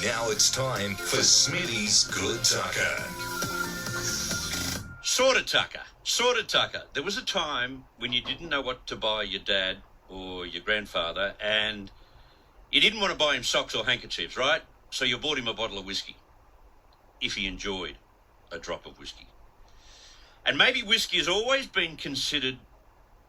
Now it's time for Smitty's Good Tucker. Sort of tucker. There was a time when you didn't know what to buy your dad or your grandfather, and you didn't want to buy him socks or handkerchiefs, right? So you bought him a bottle of whiskey, if he enjoyed a drop of whiskey. And maybe whiskey has always been considered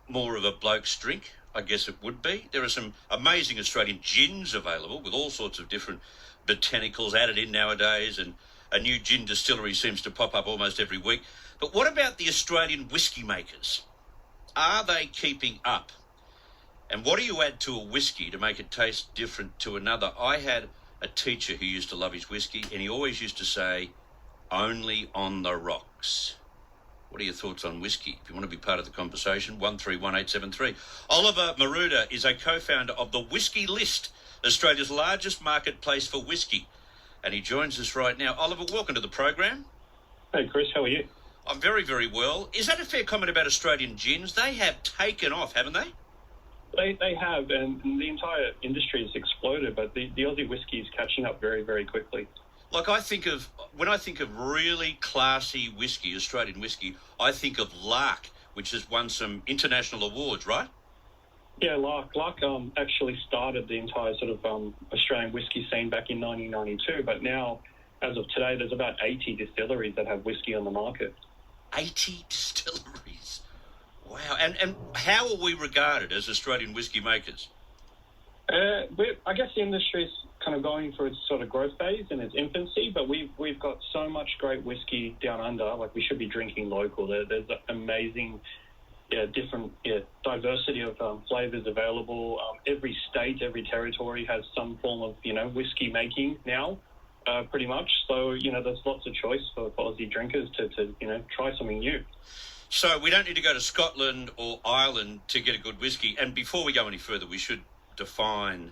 more of a bloke's drink. I guess it would be. There are some amazing Australian gins available with all sorts of different botanicals added in nowadays, and a new gin distillery seems to pop up almost every week. But what about the Australian whiskey makers? Are they keeping up? And what do you add to a whiskey to make it taste different to another? I had a teacher who used to love his whiskey, and he always used to say, only on the rocks. What are your thoughts on whiskey? If you want to be part of the conversation, 131873. Oliver Maruda is a co-founder of the Whisky List, Australia's largest marketplace for whiskey. And he joins us right now. Oliver, welcome to the program. Hey, Chris, how are you? I'm very, very well. Is that a fair comment about Australian gins? They have taken off, haven't they? They have, and the entire industry has exploded, but the Aussie whiskey is catching up very, very quickly. Like when I think of really classy whiskey, Australian whiskey, I think of Lark, which has won some international awards, right? Yeah, Lark actually started the entire sort of Australian whiskey scene back in 1992, but now, as of today, there's about 80 distilleries that have whiskey on the market. 80 distilleries. Wow. And how are we regarded as Australian whiskey makers? I guess the industry's kind of going through its sort of growth phase in its infancy, but we've got so much great whiskey down under. Like, we should be drinking local. There's an amazing, different diversity of flavors available. Every state, every territory has some form of whiskey making now, pretty much. So there's lots of choice for Aussie drinkers to try something new. So we don't need to go to Scotland or Ireland to get a good whiskey. And before we go any further, we should define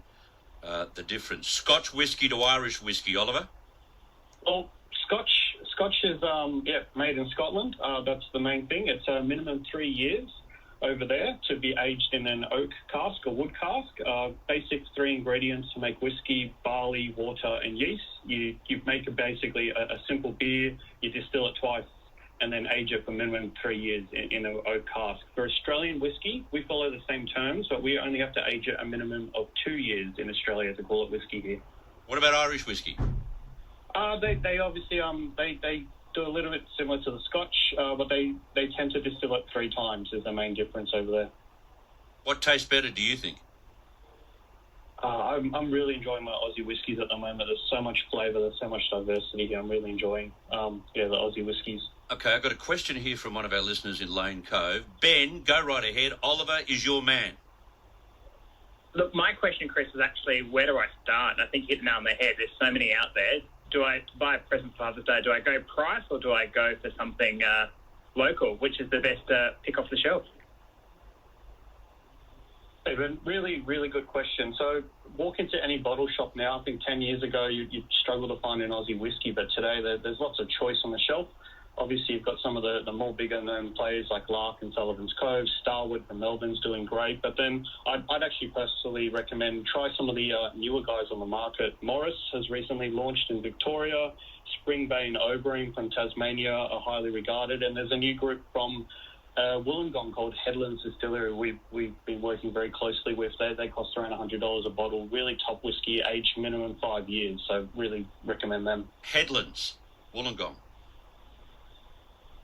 the difference. Scotch whiskey to Irish whiskey, Oliver? Well, Scotch is made in Scotland. That's the main thing. It's a minimum 3 years over there to be aged in an oak cask or wood cask. Basic 3 ingredients to make whiskey: barley, water, and yeast. You make basically a simple beer. You distill it twice, and then age it for minimum 3 years in an oak cask. For Australian whiskey, we follow the same terms, but we only have to age it a minimum of 2 years in Australia to call it whiskey here. What about Irish whiskey? They obviously they do a little bit similar to the Scotch, but they tend to distill it 3 times is the main difference over there. What tastes better, do you think? I'm really enjoying my Aussie whiskies at the moment. There's so much flavour, there's so much diversity here. I'm really enjoying the Aussie whiskies. Okay, I've got a question here from one of our listeners in Lane Cove. Ben, go right ahead. Oliver is your man. Look, my question, Chris, is actually, where do I start? I think you hit the nail on the head. There's so many out there. Do I buy a present for Father's Day? Do I go price, or do I go for something local? Which is the best pick off the shelf? Hey, Ben, really, really good question. So walk into any bottle shop now. I think 10 years ago you'd struggle to find an Aussie whiskey, but today there's lots of choice on the shelf. Obviously, you've got some of the more bigger-known players like Lark and Sullivan's Cove. Starwood from Melbourne's doing great. But then I'd actually personally recommend try some of the newer guys on the market. Morris has recently launched in Victoria. Springbane Obering from Tasmania are highly regarded. And there's a new group from Wollongong called Headlands Distillery we've been working very closely with. They cost around $100 a bottle. Really top whiskey, aged minimum 5 years. So really recommend them. Headlands, Wollongong.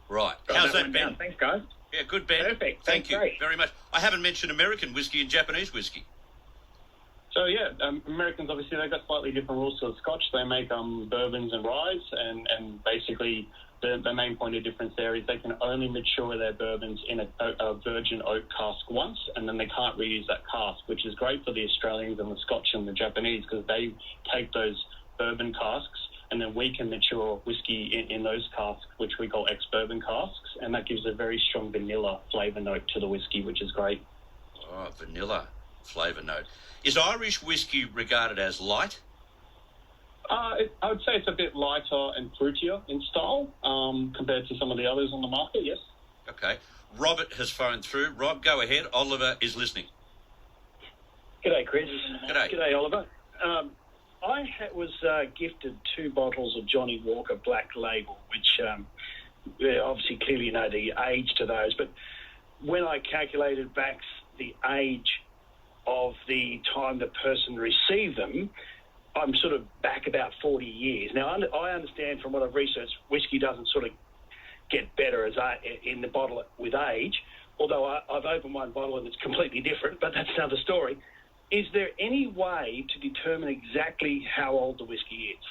Right. How's that, Ben? Down. Thanks, guys. Yeah, good, Ben. Perfect. Thank you great. very much. I haven't mentioned American whiskey and Japanese whiskey. So, Americans, obviously, they've got slightly different rules to the Scotch. They make bourbons and ryes, and basically the main point of difference there is they can only mature their bourbons in a virgin oak cask once, and then they can't reuse that cask, which is great for the Australians and the Scotch and the Japanese, because they take those bourbon casks, and then we can mature whiskey in those casks, which we call ex-bourbon casks, and that gives a very strong vanilla flavour note to the whiskey, which is great. Oh, vanilla flavour note. Is Irish whiskey regarded as light? I would say it's a bit lighter and fruitier in style compared to some of the others on the market, yes. Okay. Robert has phoned through. Rob, go ahead. Oliver is listening. G'day, Chris. G'day. G'day, Oliver. was gifted 2 bottles of Johnny Walker Black Label, which obviously clearly you know the age to those. But when I calculated back the age of the time the person received them, I'm sort of back about 40 years. Now, I understand from what I've researched, whiskey doesn't sort of get better in the bottle with age, although I've opened one bottle and it's completely different, but that's another story. Is there any way to determine exactly how old the whiskey is?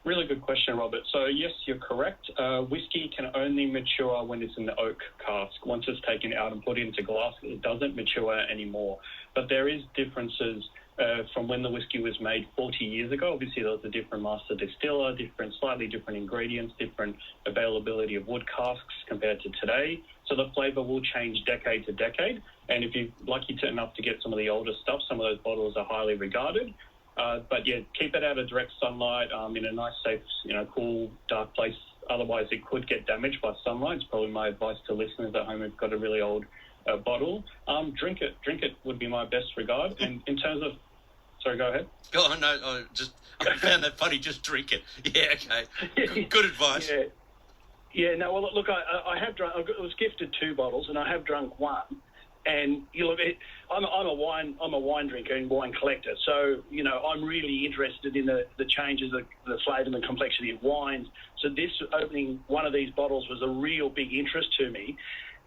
Really good question, Robert. So, yes, you're correct. Whiskey can only mature when it's in the oak cask. Once it's taken out and put into glass, it doesn't mature anymore. But there is differences from when the whiskey was made 40 years ago. Obviously, there was a different master distiller, slightly different ingredients, different availability of wood casks compared to today. So the flavour will change decade to decade. And if you're lucky enough to get some of the older stuff, some of those bottles are highly regarded. But yeah, keep it out of direct sunlight in a nice, safe, cool, dark place. Otherwise, it could get damaged by sunlight. It's probably my advice to listeners at home who've got a really old bottle. Drink it. Drink it would be my best regard. And in terms of, sorry, go ahead. Oh no, I found that funny. Just drink it. Yeah, okay. Good advice. Yeah. Yeah. No. Well, look, I have drunk. I was gifted 2 bottles, and I have drunk one. And I'm a wine drinker and wine collector, so I'm really interested in the changes, the flavour and the complexity of wines. So this opening one of these bottles was a real big interest to me,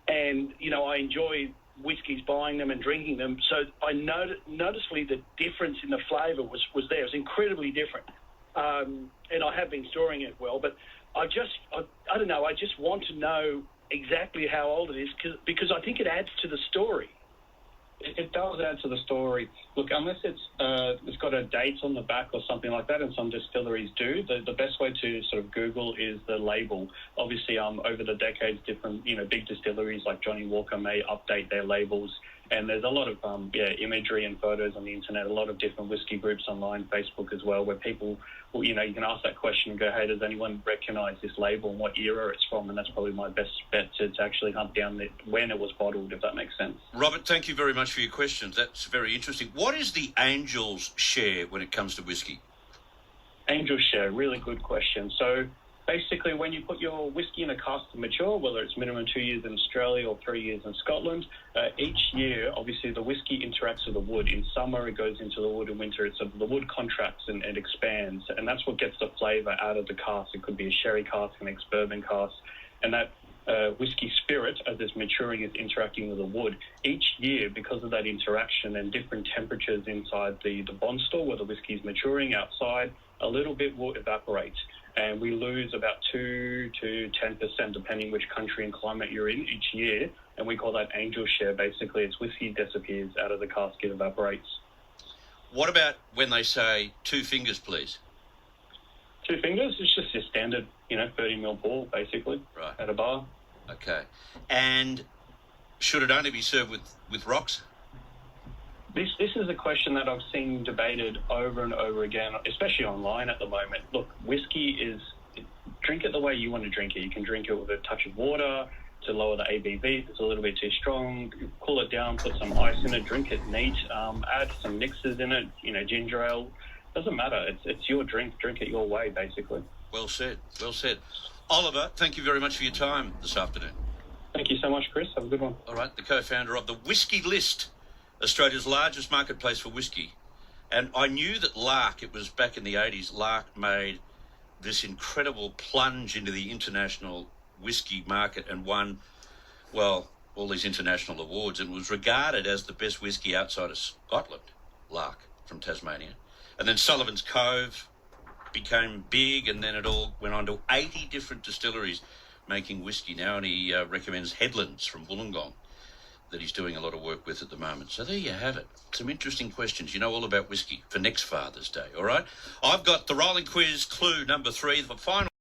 and I enjoy whiskies, buying them and drinking them. So I noticeably the difference in the flavour was there. It was incredibly different, and I have been storing it well. But I don't know. I just want to know exactly how old it is because I think it adds to the story. It does add to the story. Look, unless it's got a date on the back or something like that, and some distilleries do, the best way to sort of Google is the label. Obviously, over the decades, different big distilleries like Johnny Walker may update their labels, and there's a lot of imagery and photos on the internet. A lot of different whiskey groups online, Facebook as well, where people, you can ask that question and go, hey, does anyone recognise this label and what era it's from? And that's probably my best bet to actually hunt down when it was bottled, if that makes sense. Robert, thank you very much for your questions. That's very interesting. What is the Angel's share when it comes to whiskey? Angel's share, really good question. So basically, when you put your whiskey in a cask to mature, whether it's minimum 2 years in Australia or 3 years in Scotland, each year, obviously, the whiskey interacts with the wood. In summer, it goes into the wood. In winter, the wood contracts and it expands, and that's what gets the flavour out of the cask. It could be a sherry cask, an ex-bourbon cask, and that whiskey spirit, as it's maturing, is interacting with the wood. Each year, because of that interaction and different temperatures inside the bond store where the whiskey is maturing outside, a little bit will evaporate. And we lose about 2 to 10%, depending which country and climate you're in each year. And we call that angel share. Basically, it's whiskey disappears out of the cask, it evaporates. What about when they say 2 fingers, please? 2 fingers? It's just your standard, 30ml pour, basically, right, at a bar. Okay. And should it only be served with rocks? This is a question that I've seen debated over and over again, especially online at the moment. Look, whiskey drink it the way you want to drink it. You can drink it with a touch of water to lower the ABV. If it's a little bit too strong, cool it down, put some ice in it, drink it neat, add some mixers in it, ginger ale. Doesn't matter. It's your drink. Drink it your way, basically. Well said. Well said. Oliver, thank you very much for your time this afternoon. Thank you so much, Chris. Have a good one. All right, the co-founder of the Whisky List, Australia's largest marketplace for whiskey. And I knew that Lark, it was back in the 80s, Lark made this incredible plunge into the international whiskey market and won, well, all these international awards, and was regarded as the best whiskey outside of Scotland, Lark from Tasmania. And then Sullivan's Cove became big, and then it all went on to 80 different distilleries making whiskey now, and he recommends Headlands from Wollongong that he's doing a lot of work with at the moment. So there you have it. Some interesting questions. You know all about whiskey for next Father's Day, all right? I've got the rolling quiz clue number 3, the final